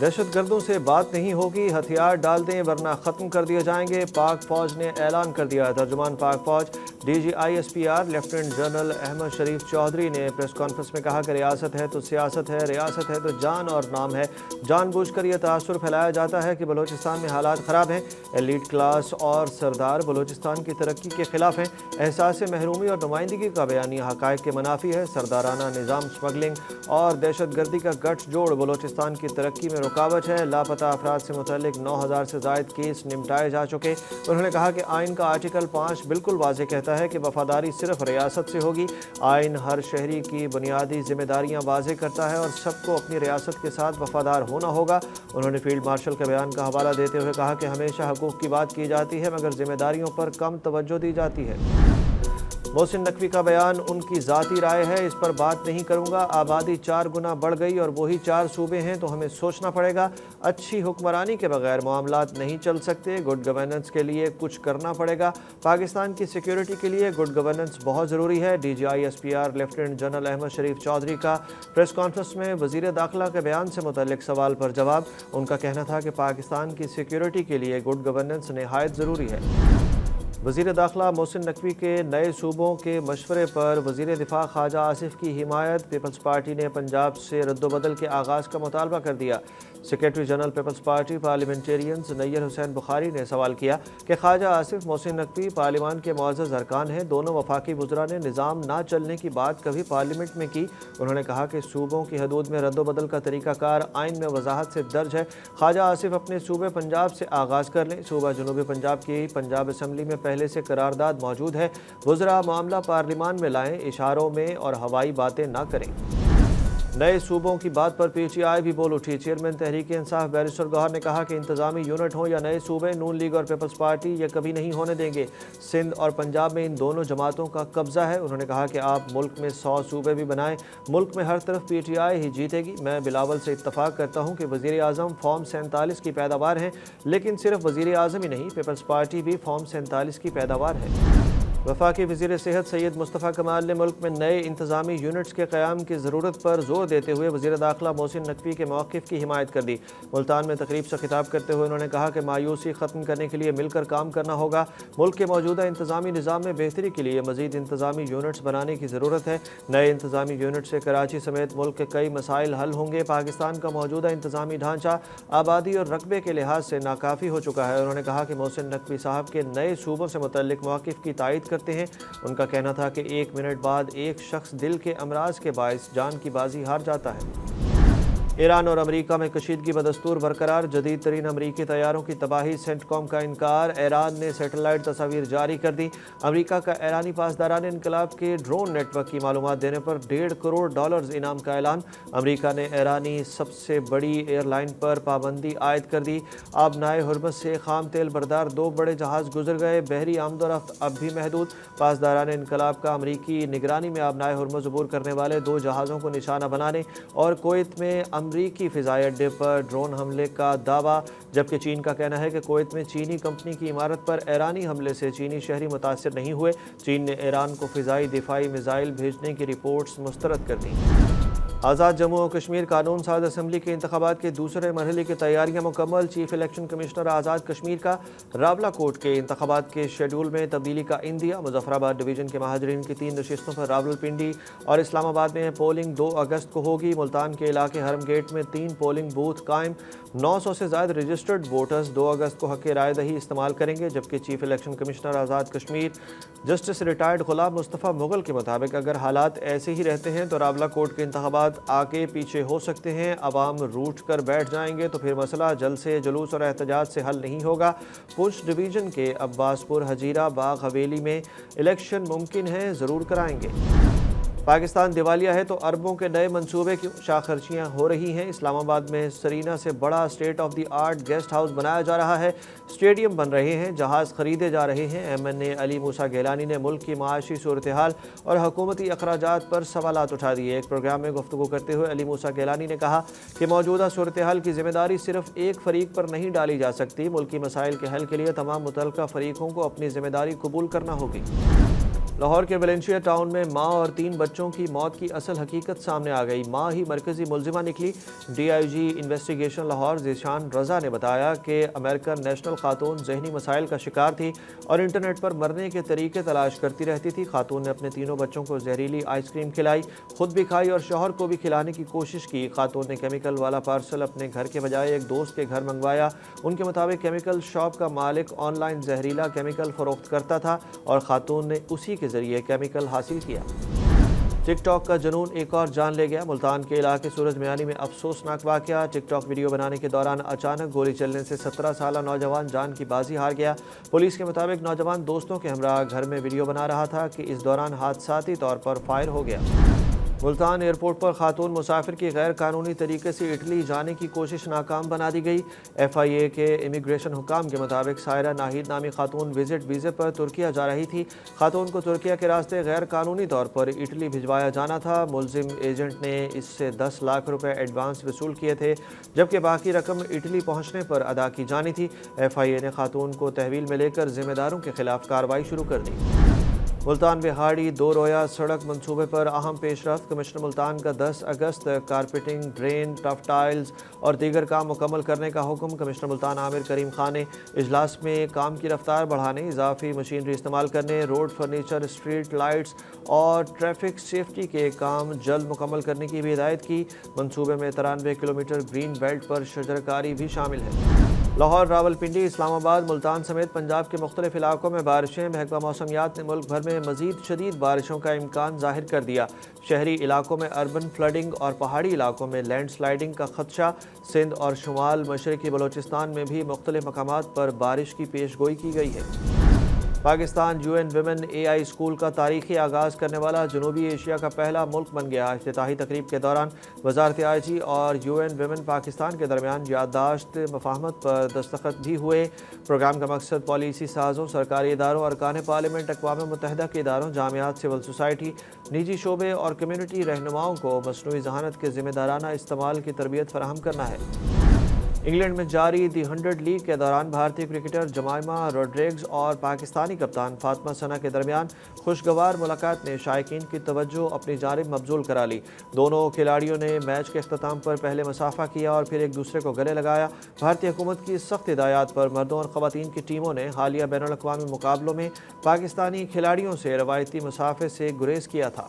دہشت گردوں سے بات نہیں ہوگی، ہتھیار ڈال دیں ورنہ ختم کر دیے جائیں گے، پاک فوج نے اعلان کر دیا۔ ترجمان پاک فوج D G I S P R lieutenant general Ahmed Sharif Chaudhry نے پریس کانفرنس میں کہا کہ ریاست ہے تو سیاست ہے، ریاست ہے تو جان اور نام ہے۔ جان بوجھ کر یہ تاثر پھیلایا جاتا ہے کہ بلوچستان میں حالات خراب ہیں، ایلیٹ کلاس اور سردار بلوچستان کی ترقی کے خلاف ہیں۔ احساس محرومی اور نمائندگی کا بیانیہ حقائق کے منافی ہے۔ سردارانہ نظام اسمگلنگ اور دہشت گردی کا گٹھ جوڑ بلوچستان کی ترقی میں رکاوٹ ہے۔ لاپتہ افراد سے متعلق 9,000 سے زائد کیس نمٹائے جا چکے۔ انہوں نے کہا کہ آئین کا آرٹیکل 5 بالکل واضح کہتا ہے کہ وفاداری صرف ریاست سے ہوگی۔ آئین ہر شہری کی بنیادی ذمہ داریاں واضح کرتا ہے اور سب کو اپنی ریاست کے ساتھ وفادار ہونا ہوگا۔ انہوں نے فیلڈ مارشل کے بیان کا حوالہ دیتے ہوئے کہا کہ ہمیشہ حقوق کی بات کی جاتی ہے مگر ذمہ داریوں پر کم توجہ دی جاتی ہے۔ محسن نقوی کا بیان ان کی ذاتی رائے ہے، اس پر بات نہیں کروں گا۔ آبادی 4 گنا بڑھ گئی اور وہی 4 صوبے ہیں تو ہمیں سوچنا پڑے گا۔ اچھی حکمرانی کے بغیر معاملات نہیں چل سکتے۔ گڈ گورننس کے لیے کچھ کرنا پڑے گا۔ پاکستان کی سیکیورٹی کے لیے گڈ گورننس بہت ضروری ہے۔ D G I S P R lieutenant general Ahmed Sharif Chaudhry کا پریس کانفرنس میں وزیر داخلہ کے بیان سے متعلق سوال پر جواب۔ ان کا کہنا تھا کہ پاکستان کی سیکیورٹی کے لیے گڈ گورننس نہایت ضروری ہے۔ وزیر داخلہ محسن نقوی کے نئے صوبوں کے مشورے پر وزیر دفاع خواجہ آصف کی حمایت۔ پیپلز پارٹی نے پنجاب سے رد و بدل کے آغاز کا مطالبہ کر دیا۔ Secretary general Peoples Party Parliamentarians Nayyar Hussain Bukhari نے سوال کیا کہ خواجہ آصف محسن نقوی پارلیمان کے معزز ارکان ہیں، دونوں وفاقی وزراء نے نظام نہ چلنے کی بات کبھی پارلیمنٹ میں کی۔ انہوں نے کہا کہ صوبوں کی حدود میں رد و بدل کا طریقہ کار آئین میں وضاحت سے درج ہے۔ خواجہ آصف اپنے صوبے پنجاب سے آغاز کر لیں۔ صوبہ جنوبی پنجاب کی پنجاب اسمبلی میں پہلے سے قرارداد موجود ہے۔ وزراء معاملہ پارلیمان میں لائیں، اشاروں میں اور ہوائی باتیں نہ کریں۔ نئے صوبوں کی بات پر پی ٹی آئی بھی بول اٹھی۔ چیئرمین تحریک انصاف بیرسٹر گوہر نے کہا کہ انتظامی یونٹ ہوں یا نئے صوبے، نون لیگ اور پیپلز پارٹی یہ کبھی نہیں ہونے دیں گے۔ سندھ اور پنجاب میں ان دونوں جماعتوں کا قبضہ ہے۔ انہوں نے کہا کہ آپ ملک میں 100 صوبے بھی بنائیں، ملک میں ہر طرف پی ٹی آئی ہی جیتے گی۔ میں بلاول سے اتفاق کرتا ہوں کہ وزیر اعظم فارم 47 کی پیداوار ہیں، لیکن صرف وزیر اعظم ہی نہیں، پیپلز پارٹی بھی فارم 47 کی پیداوار ہے۔ وفاقی وزیر صحت سید مصطفیٰ کمال نے ملک میں نئے انتظامی یونٹس کے قیام کی ضرورت پر زور دیتے ہوئے وزیر داخلہ محسن نقوی کے موقف کی حمایت کر دی۔ ملتان میں تقریب سے خطاب کرتے ہوئے انہوں نے کہا کہ مایوسی ختم کرنے کے لیے مل کر کام کرنا ہوگا۔ ملک کے موجودہ انتظامی نظام میں بہتری کے لیے مزید انتظامی یونٹس بنانے کی ضرورت ہے۔ نئے انتظامی یونٹ سے کراچی سمیت ملک کے کئی مسائل حل ہوں گے۔ پاکستان کا موجودہ انتظامی ڈھانچہ آبادی اور رقبے کے لحاظ سے ناکافی ہو چکا ہے۔ انہوں نے کہا کہ محسن نقوی صاحب کے نئے صوبوں سے متعلق موقف کی تائید کرتے ہیں۔ ان کا کہنا تھا کہ 1 منٹ بعد ایک شخص دل کے امراض کے باعث جان کی بازی ہار جاتا ہے۔ ایران اور امریکہ میں کشیدگی بدستور برقرار، جدید ترین امریکی طیاروں کی تباہی، سینٹ کام کا انکار، ایران نے سیٹلائٹ تصاویر جاری کر دی۔ امریکہ کا ایرانی پاسداران انقلاب کے ڈرون نیٹ ورک کی معلومات دینے پر $1.5 کروڑ انعام کا اعلان۔ امریکہ نے ایرانی سب سے بڑی ایئر لائن پر پابندی عائد کر دی۔ آبنائے ہرمز سے خام تیل بردار 2 بڑے جہاز گزر گئے، بحری آمد و رفت اب بھی محدود۔ پاسداران انقلاب کا امریکی نگرانی میں آبنائے ہرمز عبور کرنے والے 2 جہازوں کو نشانہ بنانے اور کویت میں امریکی فضائی اڈے پر ڈرون حملے کا دعویٰ، جبکہ چین کا کہنا ہے کہ کویت میں چینی کمپنی کی عمارت پر ایرانی حملے سے چینی شہری متاثر نہیں ہوئے۔ چین نے ایران کو فضائی دفاعی میزائل بھیجنے کی رپورٹس مسترد کر دیں۔ آزاد جموں و کشمیر قانون ساز اسمبلی کے انتخابات کے دوسرے مرحلے کی تیاریاں مکمل۔ Chief election commissioner Azad Kashmir کا راولہ کوٹ کے انتخابات کے شیڈول میں تبدیلی کا عندیہ۔ مظفر آباد ڈویژن کے مہاجرین کی 3 نشستوں پر راولپنڈی اور اسلام آباد میں پولنگ 2 اگست کو ہوگی۔ ملتان کے علاقے حرم گیٹ میں 3 پولنگ بوتھ قائم۔ 900 سے زائد رجسٹرڈ ووٹرز 2 اگست کو حق رائے دہی استعمال کریں گے، جبکہ chief election commissioner Azad Kashmir justice retired Ghulam Mustafa Mughal کے مطابق اگر حالات ایسے ہی رہتے ہیں تو راولہ کوٹ کے انتخابات آگے پیچھے ہو سکتے ہیں۔ عوام روٹھ کر بیٹھ جائیں گے تو پھر مسئلہ جلد سے جلوس اور احتجاج سے حل نہیں ہوگا۔ پنچ ڈویژن کے عباس پور ہجیرہ باغ حویلی میں الیکشن ممکن ہے، ضرور کرائیں گے۔ پاکستان دیوالیہ ہے تو اربوں کے نئے منصوبے کیوں؟ شاہ خرچیاں ہو رہی ہیں۔ اسلام آباد میں سرینا سے بڑا state of the art guest house بنایا جا رہا ہے، اسٹیڈیم بن رہے ہیں، جہاز خریدے جا رہے ہیں۔ ایم این اے علی موسیٰ گیلانی نے ملک کی معاشی صورتحال اور حکومتی اخراجات پر سوالات اٹھا دیے۔ ایک پروگرام میں گفتگو کرتے ہوئے علی موسیٰ گیلانی نے کہا کہ موجودہ صورتحال کی ذمہ داری صرف ایک فریق پر نہیں ڈالی جا سکتی، ملکی مسائل کے حل کے لیے تمام متعلقہ فریقوں کو اپنی ذمہ داری قبول کرنا ہوگی۔ لاہور کے ویلنشیا ٹاؤن میں ماں اور 3 بچوں کی موت کی اصل حقیقت سامنے آ گئی۔ ماں ہی مرکزی ملزمہ نکلی۔ D I G investigation Lahore Zeeshan Raza نے بتایا کہ امریکن نیشنل خاتون ذہنی مسائل کا شکار تھی اور انٹرنیٹ پر مرنے کے طریقے تلاش کرتی رہتی تھی۔ خاتون نے اپنے تینوں بچوں کو زہریلی آئس کریم کھلائی، خود بھی کھائی اور شوہر کو بھی کھلانے کی کوشش کی۔ خاتون نے کیمیکل والا پارسل اپنے گھر کے بجائے ایک دوست کے گھر منگوایا۔ ان کے مطابق کیمیکل شاپ کا مالک آن لائن زہریلا کیمیکل فروخت کرتا تھا اور خاتون نے اسی کے ذریعے کیمیکل حاصل کیا۔ ٹک ٹاک کا جنون ایک اور جان لے گیا۔ ملتان کے علاقے سورج میانی میں افسوسناک واقعہ۔ ٹک ٹاک ویڈیو بنانے کے دوران اچانک گولی چلنے سے 17 سالہ نوجوان جان کی بازی ہار گیا۔ پولیس کے مطابق نوجوان دوستوں کے ہمراہ گھر میں ویڈیو بنا رہا تھا کہ اس دوران حادثاتی طور پر فائر ہو گیا۔ ملتان ایئرپورٹ پر خاتون مسافر کی غیر قانونی طریقے سے اٹلی جانے کی کوشش ناکام بنا دی گئی۔ ایف آئی اے کے امیگریشن حکام کے مطابق سائرہ ناہید نامی خاتون وزٹ ویزے پر ترکیہ جا رہی تھی۔ خاتون کو ترکیہ کے راستے غیر قانونی طور پر اٹلی بھجوایا جانا تھا۔ ملزم ایجنٹ نے اس سے 10 لاکھ روپے ایڈوانس وصول کیے تھے، جبکہ باقی رقم اٹلی پہنچنے پر ادا کی جانی تھی۔ ایف آئی اے نے خاتون کو تحویل میں لے کر ذمہ داروں کے خلاف کارروائی شروع کر دی۔ ملتان بہاڑی دو رویا سڑک منصوبے پر اہم پیش رفت۔ کمشنر ملتان کا 10 اگست تک کارپیٹنگ، ڈرین، ٹف ٹائلز اور دیگر کام مکمل کرنے کا حکم۔ کمشنر ملتان عامر کریم خان نے اجلاس میں کام کی رفتار بڑھانے، اضافی مشینری استعمال کرنے، روڈ فرنیچر، اسٹریٹ لائٹس اور ٹریفک سیفٹی کے کام جلد مکمل کرنے کی بھی ہدایت کی۔ منصوبے میں 93 کلومیٹر گرین بیلٹ پر شجرکاری بھی شامل ہے۔ لاہور، راولپنڈی، اسلام آباد، ملتان سمیت پنجاب کے مختلف علاقوں میں بارشیں۔ محکمہ موسمیات نے ملک بھر میں مزید شدید بارشوں کا امکان ظاہر کر دیا۔ شہری علاقوں میں اربن فلڈنگ اور پہاڑی علاقوں میں لینڈ سلائیڈنگ کا خدشہ۔ سندھ اور شمال مشرقی بلوچستان میں بھی مختلف مقامات پر بارش کی پیش گوئی کی گئی ہے۔ Pakistan U N women A I school کا تاریخی آغاز کرنے والا جنوبی ایشیا کا پہلا ملک بن گیا۔ افتتاحی تقریب کے دوران وزارت آئی ٹی اور یو این ویمن پاکستان کے درمیان یادداشت مفاہمت پر دستخط بھی ہوئے۔ پروگرام کا مقصد پالیسی سازوں، سرکاری اداروں، ارکان پارلیمنٹ، اقوام متحدہ کے اداروں، جامعات، سول سوسائٹی، نجی شعبے اور کمیونٹی رہنماؤں کو مصنوعی ذہانت کے ذمہ دارانہ استعمال کی تربیت فراہم کرنا ہے۔ انگلینڈ میں جاری دی 100 لیگ کے دوران بھارتی کرکٹر جمائما روڈریگز اور پاکستانی کپتان فاطمہ ثنا کے درمیان خوشگوار ملاقات نے شائقین کی توجہ اپنی جانب مبذول کرا لی۔ دونوں کھلاڑیوں نے میچ کے اختتام پر پہلے مصافحہ کیا اور پھر ایک دوسرے کو گلے لگایا۔ بھارتی حکومت کی سخت ہدایات پر مردوں اور خواتین کی ٹیموں نے حالیہ بین الاقوامی مقابلوں میں پاکستانی کھلاڑیوں سے روایتی مصافحے سے گریز کیا تھا۔